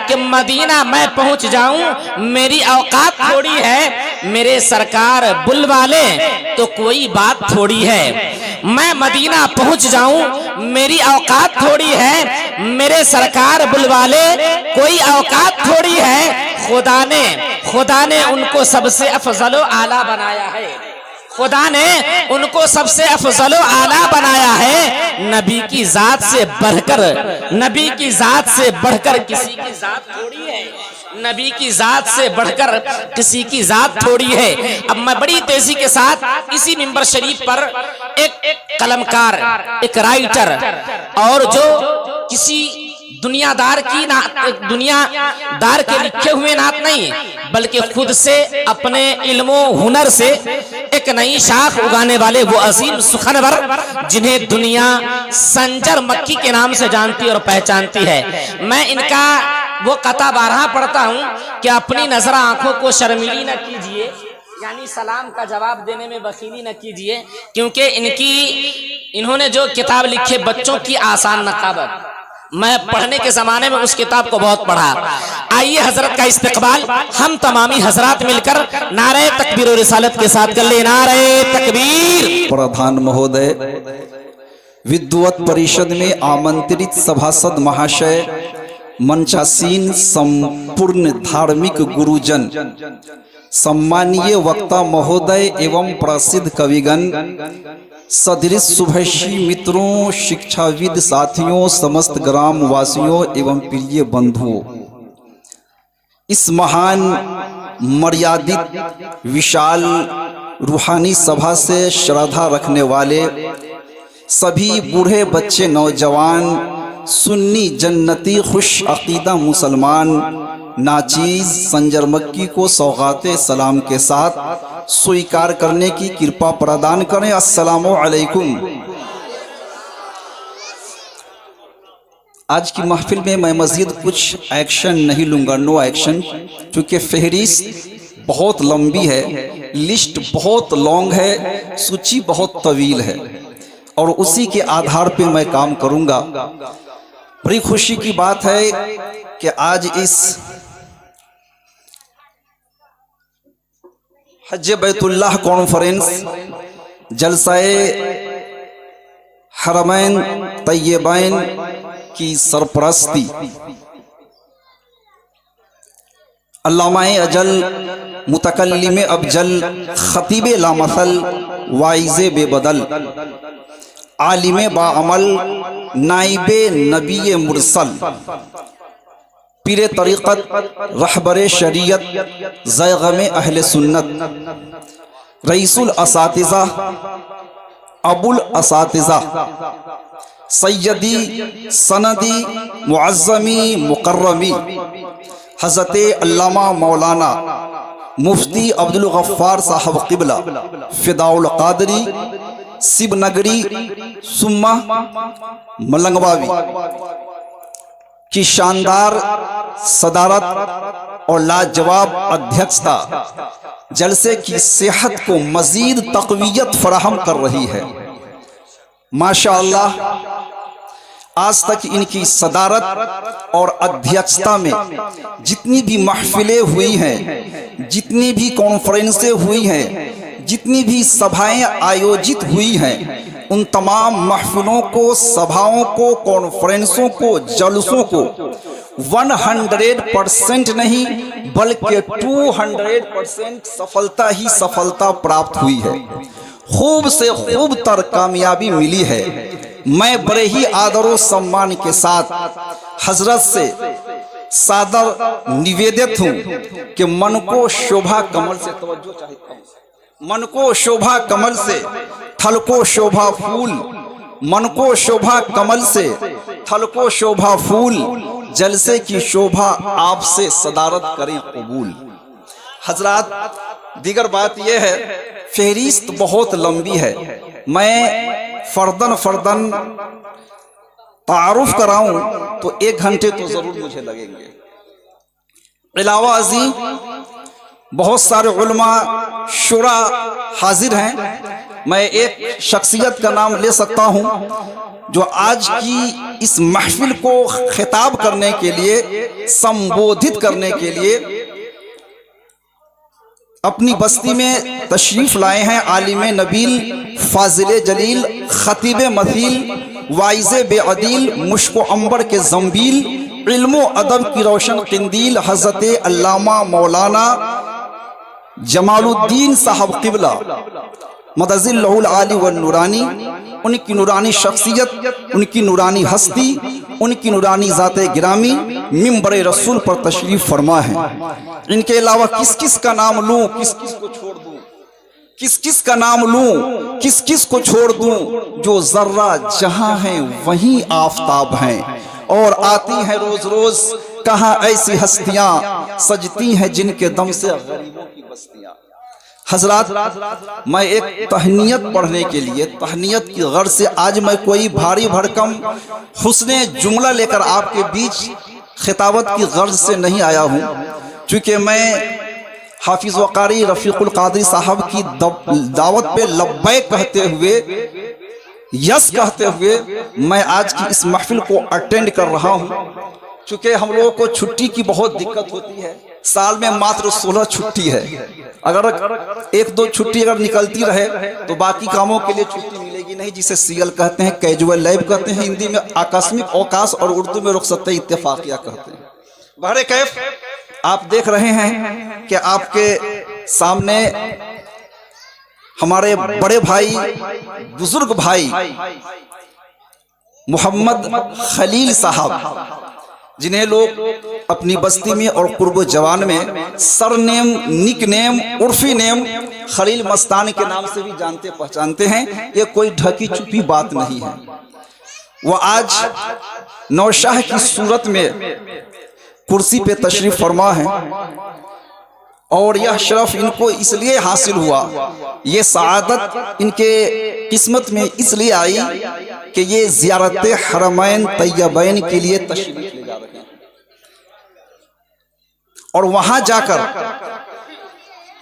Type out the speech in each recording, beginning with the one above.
कि मदीना मैं पहुंच जाऊं मेरी औकात थोड़ी है, मेरे सरकार बुलवा ले तो कोई बात थोड़ी है। मैं मदीना पहुंच जाऊं मेरी औकात थोड़ी है, मेरे सरकार बुलवा ले कोई औकात थोड़ी है। खुदा ने उनको सबसे अफजलो आला बनाया है, खुदा ने उनको सबसे अफजलो आला बनाया है। नबी की जात से बढ़कर, नबी की जात से बढ़कर किसी की जात थोड़ी है, नबी की जात से बढ़कर किसी की जात थोड़ी है। अब मैं बड़ी तेजी के साथ इसी मिंबर शरीफ पर एक कलमकार, एक राइटर और जो किसी दुनियादार के लिखे हुए नात नहीं, बल्कि खुद से अपने इल्मो हुनर से एक नई शाख उगाने वाले वो अजीम सुखनवर जिन्हें दुनिया संजर मक्की के नाम से जानती और पहचानती है। मैं इनका वो कता बारहा पढ़ता हूँ कि अपनी नजर आंखों को शर्मीली न कीजिए, यानी सलाम का जवाब देने में बखीली न कीजिए, क्योंकि इन्होंने जो किताब लिखी बच्चों की आसान नकाबत, मैं पढ़ने के जमाने में उस किताब को बहुत पढ़ा। आइए हजरत का इस्तकबाल हम तमामी हजरात मिलकर नारे तकबीर और रिसालत के साथ कर ले। नारे तकबीर। प्रधान महोदय, विद्वत परिषद में आमंत्रित सभासद महाशय, मंचासीन संपूर्ण धार्मिक गुरुजन, सम्मानीय वक्ता महोदय एवं प्रसिद्ध कविगण, सदृश शुभेच्छी मित्रों, शिक्षाविद साथियों, समस्त ग्राम वासियों एवं प्रिय बंधुओं, इस महान मर्यादित विशाल रूहानी सभा से श्रद्धा रखने वाले सभी बूढ़े बच्चे, नौजवान, सुन्नी जन्नती खुश अकीदा मुसलमान नाचीज संजर मक्की को सौगाते सलाम के साथ स्वीकार करने की कृपा प्रदान करें। अस्सलामु अलैकुम। आज की महफिल में मैं मजीद कुछ एक्शन नहीं लूंगा, नो एक्शन, क्योंकि फहरिस्त बहुत लंबी है, लिस्ट बहुत लॉन्ग है, सूची बहुत तवील है और उसी के आधार पे मैं काम करूंगा। बड़ी खुशी की बात है कि आज इस हज बैतुल्लाह कॉन्फ्रेंस जलसाए हरमैन तैयबैन की सरपरस्ती अल्लामाए अजल मुतकल्लिम अबजल खतीब लामसल वाइज़े बेबदल आलिम बाअमल नाइबे नबी मुरसल पीरे तरीक़त रहबरे शरीयत ज़ैग़मे अहले सुन्नत रईसुल असातिज़ा अबुल असातिज़ा सैयदी सनदी मुअज़्ज़मी मुकर्रमी हज़रत अल्लामा मौलाना मुफ्ती अब्दुल गफ्फार साहब क़िबला फ़िदाउल क़ादरी शिवनगरी सुम्मा मलंगवावी की शानदार सदारत और लाजवाब अध्यक्षता जलसे की सेहत को मजीद तक़वियत फराहम कर रही है। माशाअल्लाह, आज तक इनकी सदारत और अध्यक्षता में जितनी भी महफिलें हुई हैं, जितनी भी कॉन्फ्रेंसें हुई हैं, जितनी भी सभाएं आयोजित हुई हैं, उन तमाम महफिलों को, सभाओं को, कॉन्फ्रेंसों को, जलसों को 100% नहीं बल्कि 200% सफलता ही सफलता प्राप्त हुई है। खूब से खूब तर कामयाबी मिली है। मैं बड़े ही आदर और सम्मान के साथ हजरत से सादर निवेदित हूँ कि मन को शोभा कमल से, तवज्जो चाहता हूँ, मन को शोभा कमल से, थल को शोभा फूल, मन को शोभा कमल से, थल को शोभा फूल, जलसे की शोभा आपसे सदारत करें कबूल। हजरात, दीगर बात यह है, फहरिस्त बहुत लंबी है, मैं फर्दन तारुफ कराऊं तो 1 घंटे तो जरूर मुझे लगेंगे। अलावा अज़ीम बहुत सारे उलमा शुरा हाजिर हैं, मैं एक शख्सियत का नाम ले सकता हूं जो आज की इस महफिल को खिताब करने के लिए, संबोधित करने के लिए अपनी बस्ती में तशरीफ लाए हैं। आलिम नबील, फाजिल जलील, खतीब मथील, वाइज़ बेअदील, मुश्को अंबर के जंबील, इल्मो अदब की रोशन किंदील, हज़रत अल्लामा मौलाना जमालुद्दीन साहब क़िबला मदज़िल्लहुल आली व नूरानी। उनकी नूरानी शख्सियत, उनकी नूरानी हस्ती, उनकी नूरानी ज़ाते गिरामी मिंबर रसूल पर तशरीफ़ फरमा है। इनके अलावा किस किस का नाम लूँ, किस किस को छोड़ दूँ, किस किस का नाम लूँ, किस किस को छोड़ दूँ। जो ज़र्रा जहाँ हैं वहीं आफताब हैं, और आती हैं रोज़ रोज़ कहाँ ऐसी हस्तियाँ, सजती हैं जिनके दम से गरीबों की बस्तियाँ। हजरात, मैं एक तहनीयत पढ़ने के लिए, तहनीयत की गर्ज से आज मैं कोई भारी भरकम हुस्ने जुमला लेकर आपके बीच खिताबत की गर्ज से नहीं आया हूँ, चूँकि मैं हाफिज़ वक़ारी रफ़ीक़ुल क़ादरी साहब की दावत पे लब्बैक कहते हुए, यस कहते हुए मैं आज की इस महफिल को अटेंड कर रहा हूँ। चूँकि हम लोगों को छुट्टी की बहुत दिक्कत होती है, साल में मात्र 16 छुट्टी है। अगर एक दो छुट्टी अगर निकलती रहे तो बाकी कामों के लिए छुट्टी मिलेगी नहीं, जिसे सीएल कहते हैं, कैजुअल लाइव कहते हैं, हिंदी में आकस्मिक अवकाश और उर्दू में रुखसत इत्तेफाकिया कहते हैं। बहरे कैफ आप देख रहे हैं कि आपके सामने हमारे बड़े भाई, बुजुर्ग भाई मोहम्मद खलील साहब, जिन्हें लोग अपनी बस्ती में और कुर्ब जवान में सरनेम, निकनेम, उर्फी नेम खलील मस्तान के नाम से भी जानते पहचानते हैं। ये कोई ढकी छुपी बात नहीं है। वह आज नौशाह की सूरत में कुर्सी पे तशरीफ फरमा है, और यह शरफ इनको इसलिए हासिल हुआ, ये सआदत इनके किस्मत में इसलिए आई कि ये ज़ियारत हरमैन तैयबैन के लिए तशरीफ ले जा रहे हैं, और वहां जाकर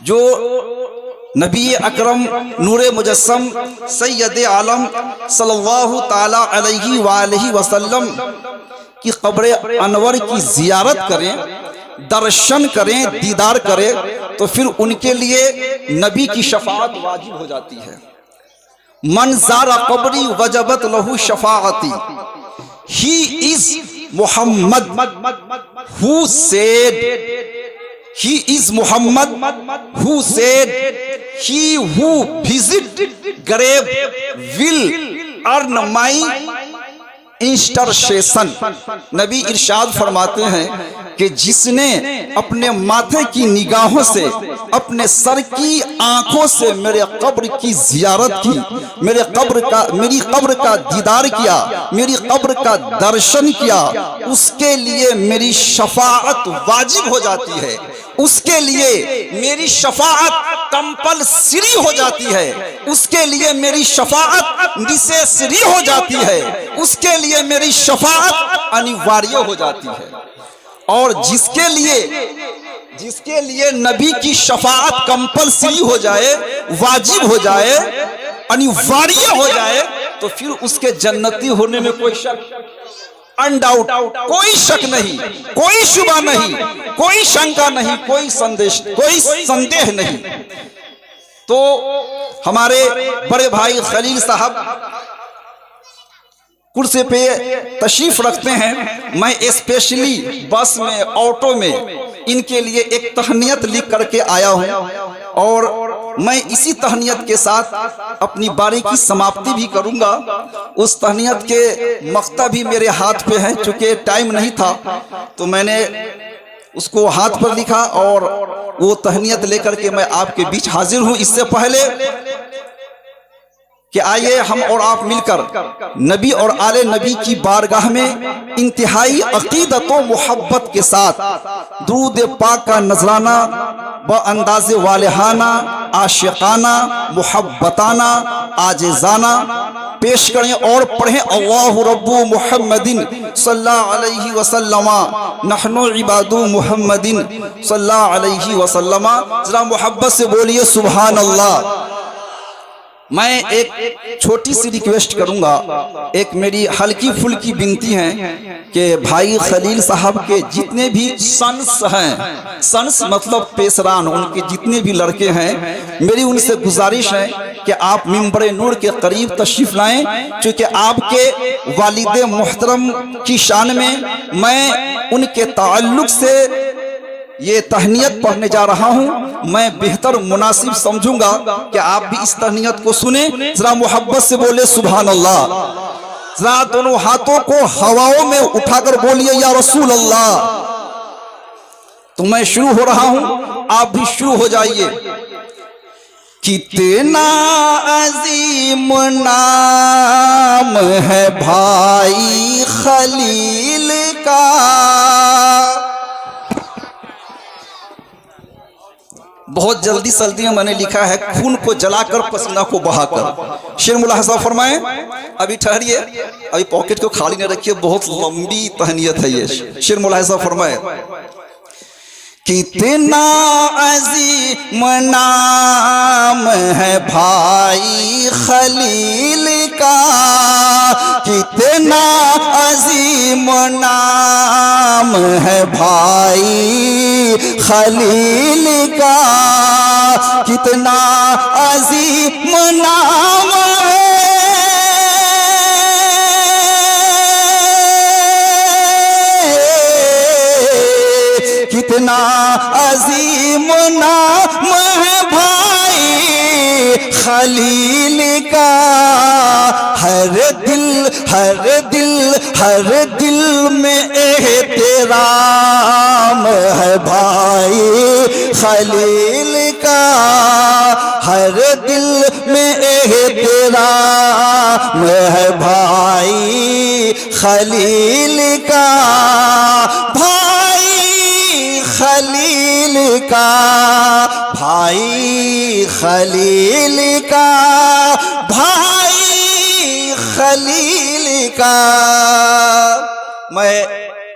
जो नबी अकरम नूरे मुजस्सम सैयद आलम सल्लल्लाहु ताला अलैहि वालैहि वसल्लम की कब्र अनवर की ज़ियारत करें, दर्शन करें, दीदार करें, तो फिर उनके लिए नबी की शफाअत वाजिब हो जाती है। मन ज़ारा कब्री वजबत लहू शफाअती, he is Muhammad who said, he is Muhammad who said, he who visit grave will earn my intercession. नबी इरशाद फरमाते हैं कि जिसने अपने माथे की निगाहों से, अपने सर की आंखों से मेरे कब्र की जियारत की, मेरी कब्र का दीदार किया, मेरी कब्र का दर्शन किया, उसके लिए मेरी शफाअत वाजिब हो जाती है, उसके लिए मेरी शफाअत कंपलसरी हो जाती है, उसके लिए मेरी शफाअत निसेसरी हो जाती है, उसके लिए मेरी शफाअत अनिवार्य हो जाती है। और जिसके लिए नबी की शफाअत कंपलसरी हो जाए, वाजिब हो जाए, अनिवार्य हो जाए, तो फिर उसके जन्नती होने में कोई शक, अनडाउट, कोई शक नहीं, कोई शुबा नहीं, कोई शंका नहीं, कोई संदेह नहीं। तो हमारे बड़े भाई खलील साहब कुर्सी पे तशरीफ रखते हैं। मैं स्पेशली बस में, ऑटो में इनके लिए एक तहनीयत लिख करके आया हूँ, और मैं इसी तहनीयत के साथ अपनी बारी की समाप्ति भी करूँगा। उस तहनीयत के मक्ता भी मेरे हाथ पे है, चूँकि टाइम नहीं था तो मैंने उसको हाथ पर लिखा और वो तहनीयत लेकर के मैं आपके बीच हाजिर हूँ। इससे पहले कि आइए हम और आप मिलकर नबी और आले नबी की बारगाह में इंतहाई अकीदत व मोहब्बत के साथ दुरूद पाक का नजराना ब अंदाज़े वालिहाना, आशिकाना, मोहब्बताना, आजिज़ाना पेश करें और पढ़ें। अल्लाहु रब्बु मुहम्मदिन सल्लल्लाहु अलैहि वसल्लम, नहनु इबादु मुहम्मदिन सल्लल्लाहु अलैहि वसल्लम। जरा मोहब्बत से बोलिए सुभान अल्लाह। मैं एक छोटी सी रिक्वेस्ट करूंगा, एक मेरी हल्की फुल्की विनती है कि भाई खलील साहब के जितने भी सन्स हैं, सन्स मतलब पेशरान, उनके जितने भी लड़के हैं, मेरी उनसे गुजारिश है कि आप मिंबर नूर के करीब तशरीफ लाएं, क्योंकि आपके वालिद मुहतरम की शान में मैं उनके ताल्लुक से ये तहनीयत पढ़ने जा रहा हूं। मैं बेहतर मुनासिब समझूंगा कि आप भी इस तहनीयत को सुने। जरा मोहब्बत से बोले सुभान अल्लाह। जरा दोनों हाथों को हवाओं में उठाकर बोलिए या रसूल अल्लाह। तो मैं शुरू हो रहा हूं, आप भी शुरू हो जाइए। कितना अजीम नाम है भाई खलील का, बहुत जल्दी सल्दी में मैंने लिखा है, खून को जलाकर पसीना को बहाकर। शेर मुलाहजा फरमाएं। अभी ठहरिए, अभी पॉकेट को खाली नहीं रखिए, बहुत लंबी तहनीयत है ये। शेर मुलाहजा फरमाएं। कितना अजीम नाम है भाई खलील का, कितना अजीम नाम है भाई खलील का, कितना अजीम नाम है कितना अजीम नाम है भाई खलील का। हर दिल में एहतराम है भाई खलील का, हर दिल में एहतराम है भाई खलील का, खलील का, भाई खलील का, भाई खलील का। मैं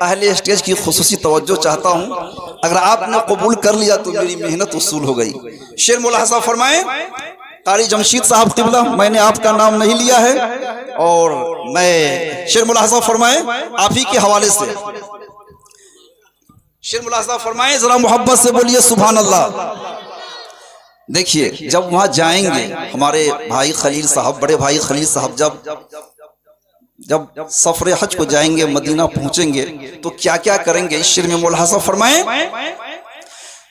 अहले स्टेज की खुसूसी तवज्जो चाहता हूं, अगर आपने कबूल कर लिया तो मेरी मेहनत वसूल हो गई। शेर मुलाहजा फरमाएं। कारी जमशीद साहब किबला, मैंने आपका नाम नहीं लिया है और मैं शेर मुलाहजा फरमाएं आप ही के हवाले से। शेर मुलाहजा फरमाएं, जरा मोहब्बत से बोलिए सुभान अल्लाह। देखिए, जब वहां जाएंगे हमारे भाई खलील साहब, बड़े भाई खलील साहब, जब सफर हज को जाएंगे, मदीना पहुंचेंगे, तो क्या क्या करेंगे, इस शेर में मुलाहजा फरमाएं।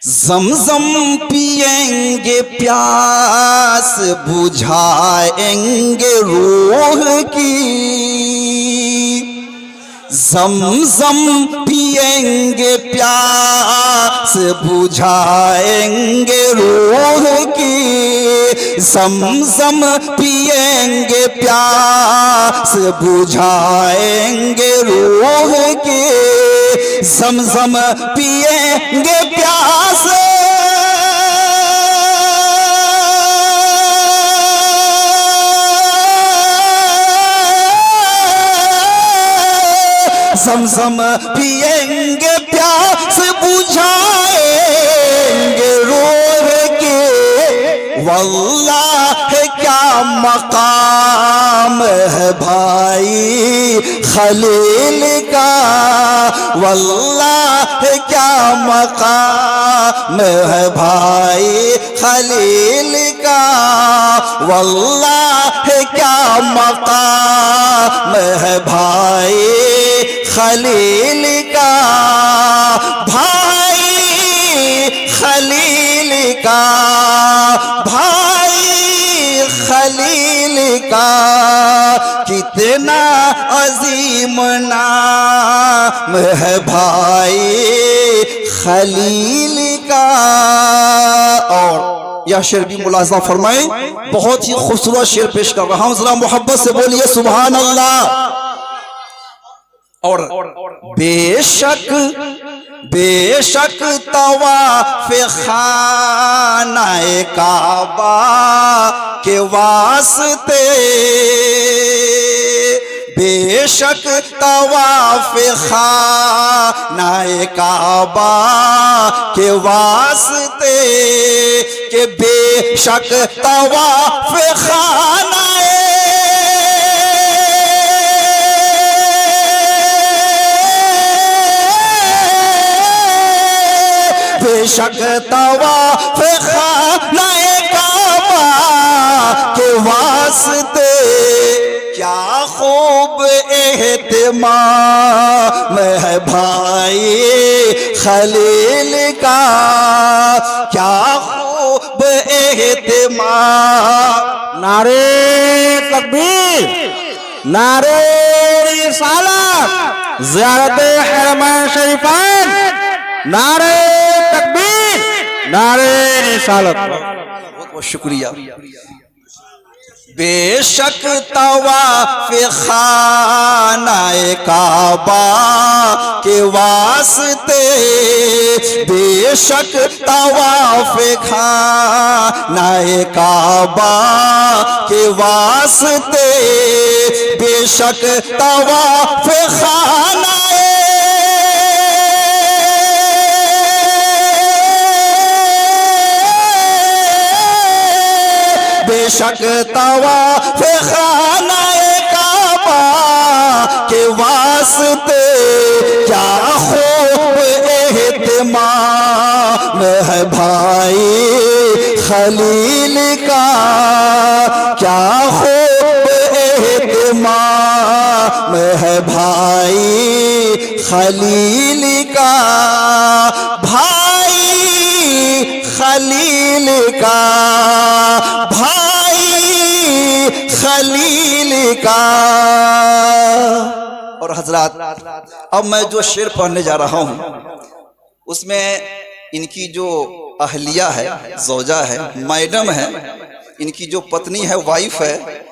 ज़मज़म पिएंगे, प्यास बुझाएंगे रूह की, ज़मज़म पिएंगे, प्यास बुझाएंगे रूह की, ज़मज़म पिएंगे, प्यास बुझाएंगे रूह की, ज़मज़म पिएंगे, प्यास ज़मज़म पिएंगे, प्यास बुझाएंगे रूह के। वल्लाह क्या मकाम है भाई खलील का, वल्लाह क्या मकाम है भाई खलील का, वल्लाह क्या मकाम है भाई खलील का, भाई खलील का, भाई खलील का। कितना अजीम नाम है भाई खलील का। और यह शेर भी मुलाज़ा फरमाएं, बहुत ही खूबसूरत शेर पेश कर रहा हूं, जरा मोहब्बत से बोलिए सुभान अल्लाह। और बेशक बेशक तवाफ़े खानाए काबा के वास्ते, बेशक तवाफ़े खानाए काबा के वास्ते, कि बेशक तवाफ खानाए बेशक तवाफ खानाए काबा के वास्ते क्या खूब एहतिमाम है भाई खलील का, क्या खूब एहतिमाम। नारे तकबीर, नारे रिसालत, ज़ियारत हरमैन शरीफैन, नारे तकबीर, नारे रिसालत। बहुत बहुत शुक्रिया। बेशक तवाफ खानाए काबा के वास्ते, बेशक तवाफ खानाए काबा के वास्ते, बेशक तवाफ खानाए बेशक तवाफ खानाए काबा के वास्ते क्या खूब एहतिमाम है भाई खलील का, क्या खूब एहतिमाम है भाई खलील का, भाई खलील का, भाई खलील का। और हजरात, अब मैं जो शेर पढ़ने जा रहा हूं उसमें इनकी जो अहलिया है, ज़ौजा है, मैडम है, इनकी जो पत्नी है, वाइफ है,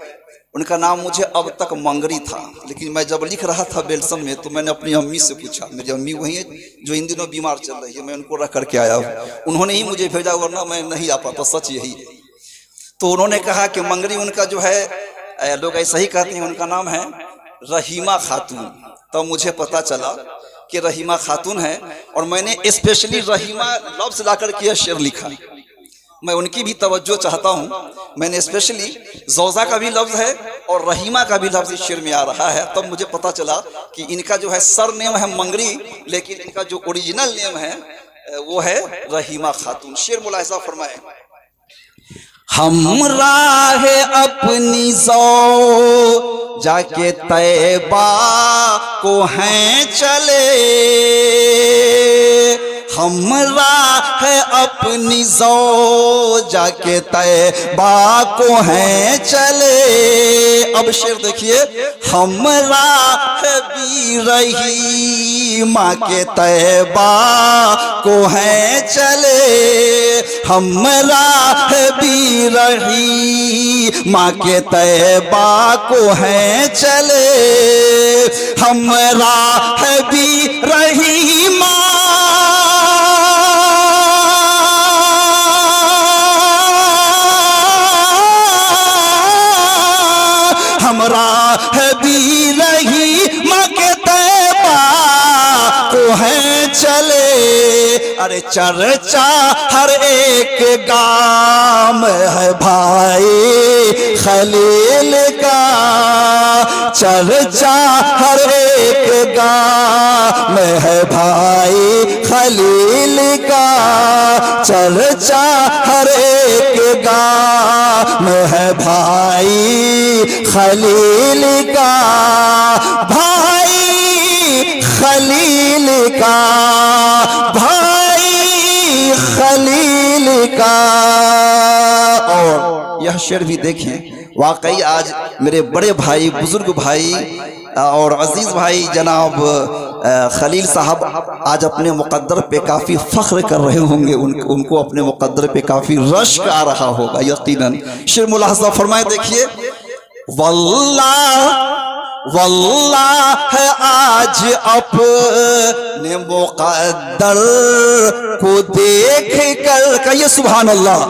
उनका नाम मुझे अब तक मंगरी था, लेकिन मैं जब लिख रहा था बेल्सम में तो मैंने अपनी अम्मी से पूछा। मेरी अम्मी वही है जो इन दिनों बीमार चल रही है, मैं उनको रख करके आया हूँ, उन्होंने ही मुझे भेजा, वरना मैं नहीं आ पाता, सच यही है। तो उन्होंने कहा कि मंगरी उनका जो है, लोग ऐसा ही कहते हैं, उनका नाम है रहीमा खातून। तो मुझे पता चला कि रहीमा खातून है, और मैंने स्पेशली रहीमा लफ्ज ला करके यह शेर लिखा। मैं उनकी भी तवज्जो चाहता हूँ, मैंने स्पेशली ज़ौजा का भी लफ्ज़ है और रहीमा का भी लफ्ज़ इस शेर में आ रहा है। तब मुझे पता चला कि इनका जो है सर नेम है मंगरी, लेकिन इनका जो ओरिजिनल नेम है वो है रहीमा खातून। शेर मुलाहिज़ा फरमाए। हम राह अपनी ज़ौ जाके तैबा को हैं चले, हम राह अपनी ज़ौ जाके तैबा को हैं चले। अब शेर देखिए, हम राह भी रही माँ के तैबा को हैं चले, हम राह भी रही माँ के तैबा को हैं चले, हम राह भी रही माँ हमरा है भी रही माँ के तैबा को हैं चले। अरे चर्चा हर एक गाम है भाई खलील का, चर्चा हर एक गाम है भाई खलील का, चर्चा हर एक गाम है भाई खलील का, भाई खलील का, भाई खलील का। और यह शेर भी देखें, वाकई आज मेरे बड़े भाई, बुजुर्ग भाई और अजीज भाई जनाब खलील साहब आज अपने मुकद्दर पे काफ़ी फ़ख्र कर रहे होंगे, उनको अपने मुकद्दर पे काफ़ी रश्क आ रहा होगा यकीनन। शेर मुलाहज़ा फरमाए, देखिए, वल्लाह वल्लाह आज अपने मुकद्दर को देख कर, कहिए सुभान अल्लाह,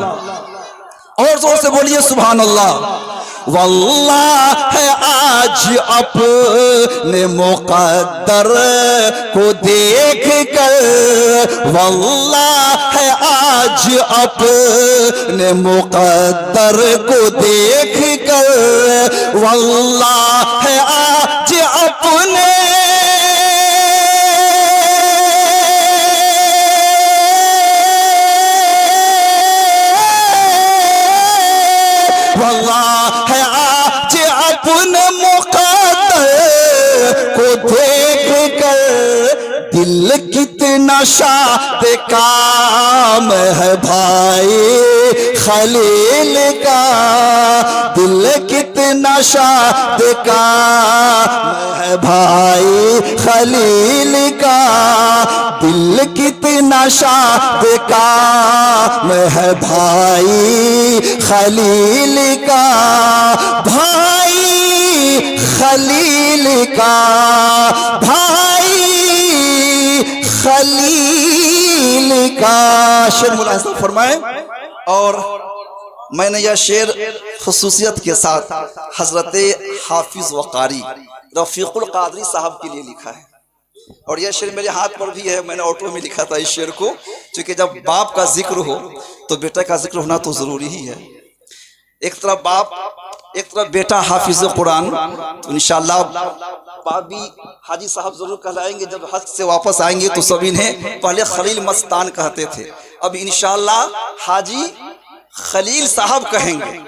और जोर से बोलिए सुभान अल्लाह। वल्लाह है आज अपने मुक़द्दर को देख कर, वल्लाह है आज अपने मुक़द्दर को देख कर, वल्लाह है आज अपने वल्लाह है आज अपने मुक़द्दर को देख कर दिल कितना शाद काम है भाई खलील का, दिल कितना शाद काम है भाई खलील का, दिल कितना शाद काम है भाई खलील का, भाई खलील का, भाई खलील का। शेर मुलाहिज़ा फरमाए। और मैंने यह शेर खुसूसियत के साथ हजरत हाफिज व कारी रफीकुल कादरी साहब के लिए लिखा है, और यह शेर मेरे हाथ पर भी है। मैंने ऑटो में लिखा था इस शेर को, क्योंकि जब बाप का जिक्र हो तो बेटे का जिक्र होना तो जरूरी ही है। एक तरफ बाप, एक तरफ बेटा हाफिज कुरान, तो इंशाअल्लाह बाप भी हाजी साहब जरूर कहलाएंगे। जब हज से वापस आएंगे तो सभी ने पहले खलील मस्तान कहते थे, अब इंशाअल्लाह हाजी खलील साहब कहेंगे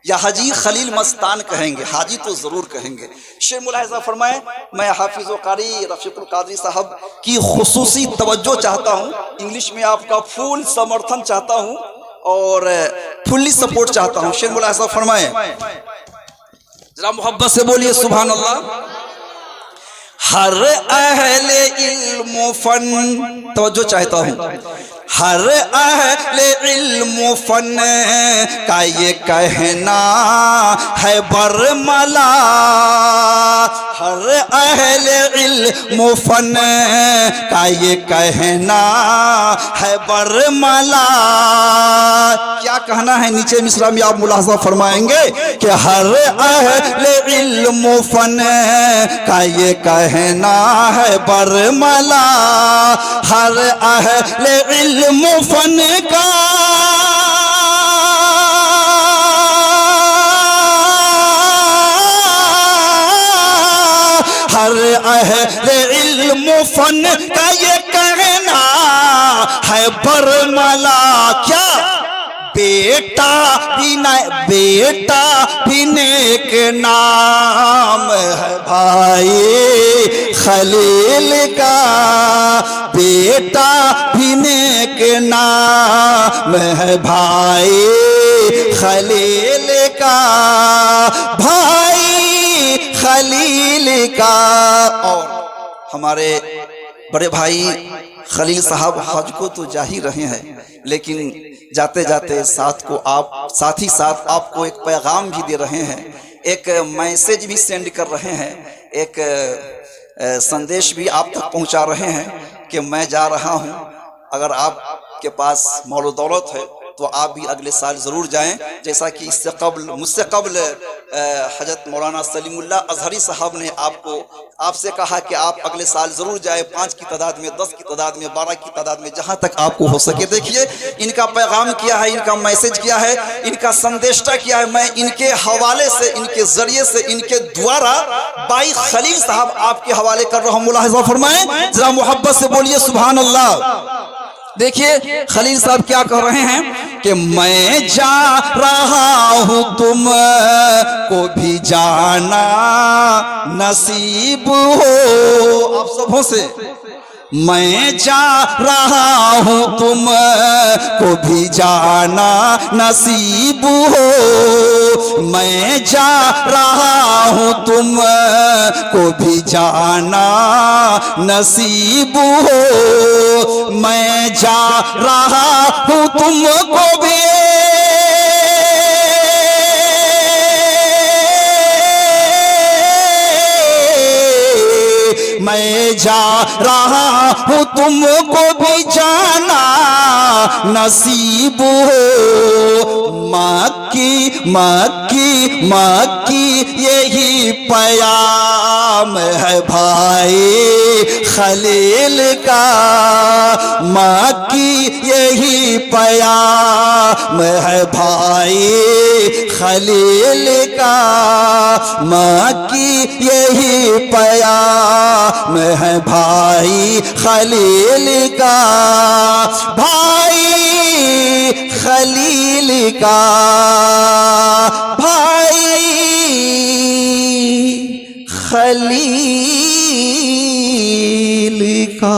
या हाजी खलील मस्तान कहेंगे, हाजी तो जरूर कहेंगे। शेर मुलाहिज़ा फरमाए। मैं हाफिज व कारी रफीकुल कादरी साहब की खुसूसी तवज्जो चाहता हूँ, इंग्लिश में आपका फुल समर्थन चाहता हूँ और फुल्ली सपोर्ट चाहता हूँ। शेर मुलाहिज़ा फरमाए, जरा मोहब्बत से बोलिए सुभान अल्लाह। हर अहले इल्म फन, तवज्जो चाहता हूँ, हर अहले इल्म फन का ये कहना है बरमला, हर अहले इल्म फन का ये कहना है बरमला। क्या कहना है? नीचे मिसरा में आप मुलाहिज़ा फरमाएंगे कि हर अहले इल्म फन का ये कहना है बरमला, हर अहले इल्म फन का हर अहले इल्म फन का ये कहना है बरमला। क्या? बेटा भी नेक नाम है भाई खलील का, बेटा भी नेक नाम है भाई खलील का, भाई खलील का। और हमारे बड़े भाई खलील साहब हज को तो जा ही रहे हैं, लेकिन जाते जाते साथ ही साथ आपको एक पैगाम भी दे रहे हैं, एक मैसेज भी सेंड कर रहे हैं, एक संदेश भी आप तक पहुंचा रहे हैं कि मैं जा रहा हूं, अगर आपके पास मौल दौलत है तो आप भी अगले साल ज़रूर जाएं। जैसा कि मुझसे कबल हजरत मौलाना सलीमुल्लाह अजहरी साहब ने आपसे कहा कि आप अगले साल ज़रूर जाएं, 5 की तादाद में, 10 की तादाद में, 12 की तादाद में, जहां तक आपको हो सके। देखिए इनका पैगाम किया है, इनका मैसेज किया है, इनका संदेशा किया है। मैं इनके हवाले से, इनके जरिए से, इनके द्वारा भाई खलील साहब आपके हवाले कर रहा हूँ। मुलाहिज़ा फरमाएं, जरा मोहब्बत से बोलिए सुभान अल्लाह। देखिए खलील साहब क्या कह रहे हैं कि मैं जा रहा हूं, तुम को भी जाना नसीब हो। आप सबों से मैं जा रहा हूं, तुम को भी जाना नसीब हो, मैं जा रहा हूं, तुम को भी जाना नसीब हो, मैं जा रहा हूं, तुमको भी मैं जा रहा हूं, तुमको भी जाना नसीब हो। मक्की यही प्याम है भाई खलील का। मक्की यही प्याम है भाई खलील का। मक्की यही प्याम है भाई खलील का। भाई खलील का, भाई खलील का।